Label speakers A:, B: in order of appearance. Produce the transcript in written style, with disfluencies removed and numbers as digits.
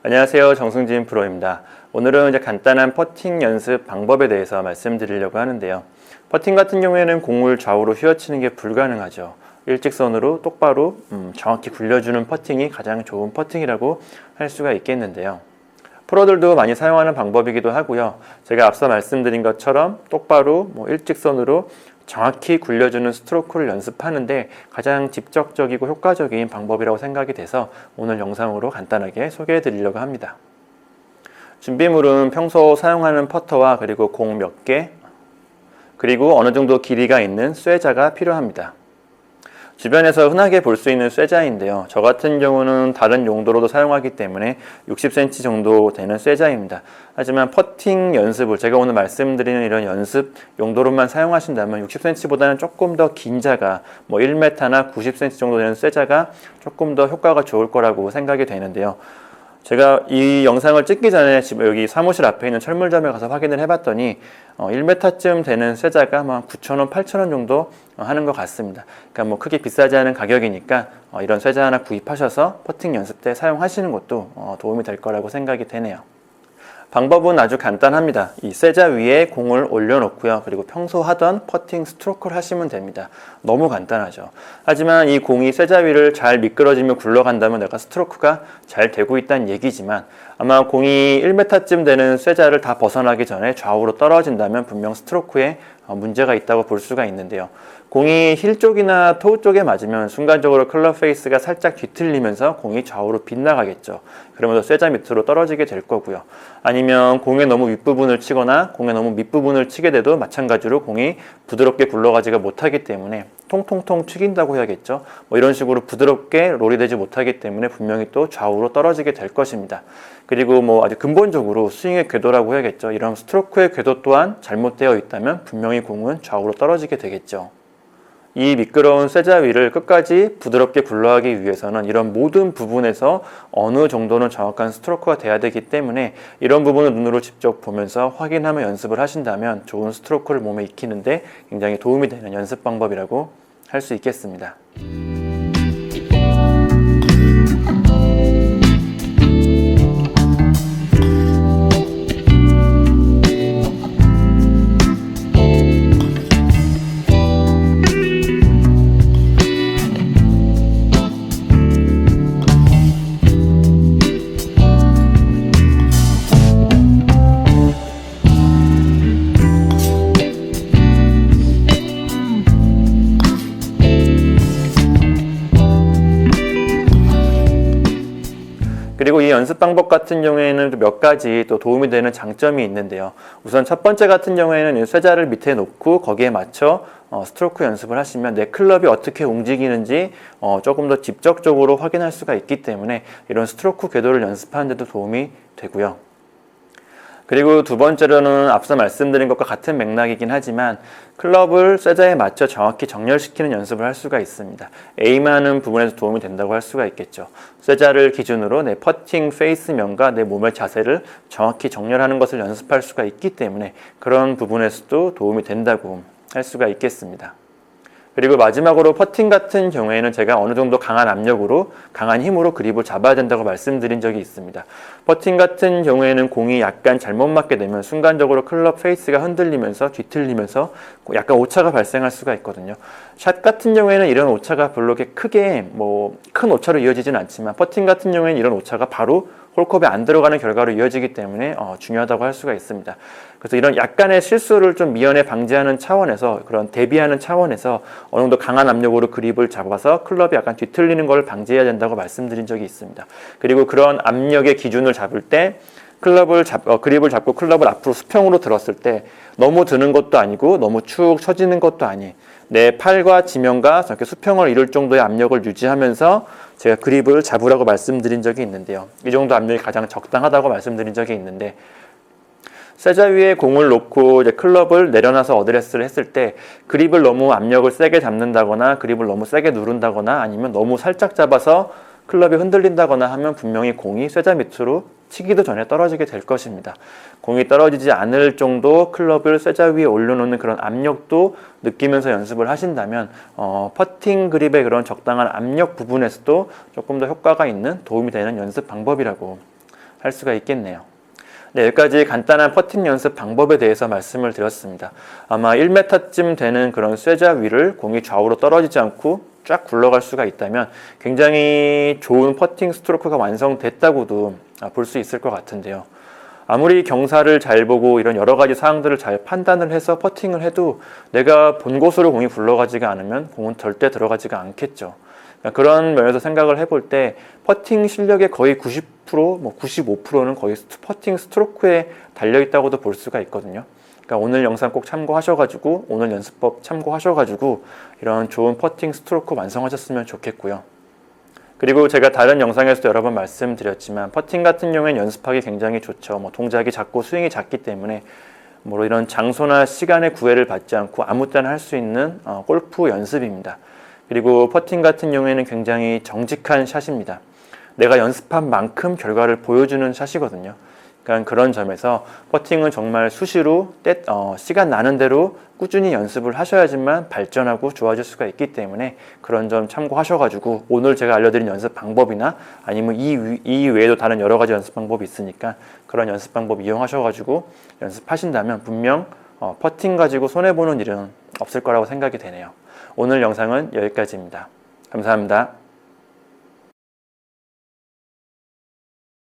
A: 안녕하세요. 정승진 프로입니다. 오늘은 이제 간단한 퍼팅 연습 방법에 대해서 말씀드리려고 하는데요. 퍼팅 같은 경우에는 공을 좌우로 휘어치는 게 불가능하죠. 일직선으로 똑바로 정확히 굴려주는 퍼팅이 가장 좋은 퍼팅이라고 할 수가 있겠는데요. 프로들도 많이 사용하는 방법이기도 하고요. 제가 앞서 말씀드린 것처럼 똑바로 일직선으로 정확히 굴려주는 스트로크를 연습하는데 가장 직접적이고 효과적인 방법이라고 생각이 돼서 오늘 영상으로 간단하게 소개해 드리려고 합니다. 준비물은 평소 사용하는 퍼터와 그리고 공 몇 개, 그리고 어느 정도 길이가 있는 쇠자가 필요합니다. 주변에서 흔하게 볼 수 있는 쇠자인데요. 저 같은 경우는 다른 용도로도 사용하기 때문에 60cm 정도 되는 쇠자입니다. 하지만 퍼팅 연습을 제가 오늘 말씀드리는 이런 연습 용도로만 사용하신다면 60cm보다는 조금 더 긴 자가 1m나 90cm 정도 되는 쇠자가 조금 더 효과가 좋을 거라고 생각이 되는데요. 제가 이 영상을 찍기 전에 지금 여기 사무실 앞에 있는 철물점에 가서 확인을 해봤더니 1m쯤 되는 쇠자가 9,000원, 8,000원 정도 하는 것 같습니다. 그러니까 크게 비싸지 않은 가격이니까 이런 쇠자 하나 구입하셔서 퍼팅 연습 때 사용하시는 것도 도움이 될 거라고 생각이 되네요. 방법은 아주 간단합니다. 이 쇠자 위에 공을 올려놓고요. 그리고 평소 하던 퍼팅 스트로크를 하시면 됩니다. 너무 간단하죠. 하지만 이 공이 쇠자 위를 잘 미끄러지며 굴러간다면 내가 스트로크가 잘 되고 있다는 얘기지만 아마 공이 1m쯤 되는 쇠자를 다 벗어나기 전에 좌우로 떨어진다면 분명 스트로크에 문제가 있다고 볼 수가 있는데요. 공이 힐 쪽이나 토우 쪽에 맞으면 순간적으로 클럽 페이스가 살짝 뒤틀리면서 공이 좌우로 빗나가겠죠. 그러면서 쇠자 밑으로 떨어지게 될 거고요. 아니면 공의 너무 윗부분을 치거나 공의 너무 밑부분을 치게 돼도 마찬가지로 공이 부드럽게 굴러가지가 못하기 때문에 통통통 튀긴다고 해야겠죠. 이런 식으로 부드럽게 롤이 되지 못하기 때문에 분명히 또 좌우로 떨어지게 될 것입니다. 그리고 아주 근본적으로 스윙의 궤도라고 해야겠죠. 이런 스트로크의 궤도 또한 잘못되어 있다면 분명히 공은 좌우로 떨어지게 되겠죠. 이 미끄러운 쇠자 위를 끝까지 부드럽게 굴러가기 위해서는 이런 모든 부분에서 어느 정도는 정확한 스트로크가 돼야 되기 때문에 이런 부분을 눈으로 직접 보면서 확인하며 연습을 하신다면 좋은 스트로크를 몸에 익히는데 굉장히 도움이 되는 연습 방법이라고 할 수 있겠습니다. 그리고 이 연습 방법 같은 경우에는 몇 가지 또 도움이 되는 장점이 있는데요. 우선 첫 번째 같은 경우에는 이 쇠자를 밑에 놓고 거기에 맞춰 스트로크 연습을 하시면 내 클럽이 어떻게 움직이는지 조금 더 직접적으로 확인할 수가 있기 때문에 이런 스트로크 궤도를 연습하는 데도 도움이 되고요. 그리고 두 번째로는 앞서 말씀드린 것과 같은 맥락이긴 하지만 클럽을 쇠자에 맞춰 정확히 정렬시키는 연습을 할 수가 있습니다. 에임하는 부분에서 도움이 된다고 할 수가 있겠죠. 쇠자를 기준으로 내 퍼팅 페이스면과 내 몸의 자세를 정확히 정렬하는 것을 연습할 수가 있기 때문에 그런 부분에서도 도움이 된다고 할 수가 있겠습니다. 그리고 마지막으로 퍼팅 같은 경우에는 제가 어느 정도 강한 압력으로 강한 힘으로 그립을 잡아야 된다고 말씀드린 적이 있습니다. 퍼팅 같은 경우에는 공이 약간 잘못 맞게 되면 순간적으로 클럽 페이스가 흔들리면서 뒤틀리면서 약간 오차가 발생할 수가 있거든요. 샷 같은 경우에는 이런 오차가 별로 크게 큰 오차로 이어지진 않지만 퍼팅 같은 경우에는 이런 오차가 바로 홀컵에 안 들어가는 결과로 이어지기 때문에 중요하다고 할 수가 있습니다. 그래서 이런 약간의 실수를 좀 미연에 방지하는 차원에서 그런 대비하는 차원에서 어느 정도 강한 압력으로 그립을 잡아서 클럽이 약간 뒤틀리는 걸 방지해야 된다고 말씀드린 적이 있습니다. 그리고 그런 압력의 기준을 잡을 때 그립을 잡고 클럽을 앞으로 수평으로 들었을 때 너무 드는 것도 아니고 너무 축 처지는 것도 아니 내 팔과 지면과 저렇게 수평을 이룰 정도의 압력을 유지하면서 제가 그립을 잡으라고 말씀드린 적이 있는데요. 이 정도 압력이 가장 적당하다고 말씀드린 적이 있는데 쇠자 위에 공을 놓고 이제 클럽을 내려놔서 어드레스를 했을 때 그립을 너무 압력을 세게 잡는다거나 그립을 너무 세게 누른다거나 아니면 너무 살짝 잡아서 클럽이 흔들린다거나 하면 분명히 공이 쇠자 밑으로 치기도 전에 떨어지게 될 것입니다. 공이 떨어지지 않을 정도 클럽을 쇠자 위에 올려놓는 그런 압력도 느끼면서 연습을 하신다면 퍼팅 그립의 그런 적당한 압력 부분에서도 조금 더 효과가 있는 도움이 되는 연습 방법이라고 할 할 수가 있겠네요. 네, 여기까지 간단한 퍼팅 연습 방법에 대해서 말씀을 드렸습니다. 아마 1m쯤 되는 그런 쇠자 위를 공이 좌우로 떨어지지 않고 쫙 굴러갈 수가 있다면 굉장히 좋은 퍼팅 스트로크가 완성됐다고도 볼 수 있을 것 같은데요. 아무리 경사를 잘 보고 이런 여러 가지 사항들을 잘 판단을 해서 퍼팅을 해도 내가 본 곳으로 공이 굴러가지가 않으면 공은 절대 들어가지가 않겠죠. 그런 면에서 생각을 해볼 때 퍼팅 실력의 거의 90%, 95%는 거의 퍼팅 스트로크에 달려있다고도 볼 수가 있거든요. 그러니까 오늘 영상 꼭 참고하셔가지고 오늘 연습법 참고하셔가지고 이런 좋은 퍼팅 스트로크 완성하셨으면 좋겠고요. 그리고 제가 다른 영상에서도 여러 번 말씀드렸지만 퍼팅 같은 경우에는 연습하기 굉장히 좋죠. 동작이 작고 스윙이 작기 때문에 이런 장소나 시간의 구애를 받지 않고 아무 때나 할 수 있는 골프 연습입니다. 그리고 퍼팅 같은 경우에는 굉장히 정직한 샷입니다. 내가 연습한 만큼 결과를 보여주는 샷이거든요. 그러니까 그런 점에서 퍼팅은 정말 수시로 시간 나는 대로 꾸준히 연습을 하셔야지만 발전하고 좋아질 수가 있기 때문에 그런 점 참고하셔가지고 오늘 제가 알려드린 연습 방법이나 아니면 이 외에도 다른 여러 가지 연습 방법이 있으니까 그런 연습 방법 이용하셔가지고 연습하신다면 분명 퍼팅 가지고 손해보는 일은 없을 거라고 생각이 되네요. 오늘 영상은 여기까지입니다. 감사합니다.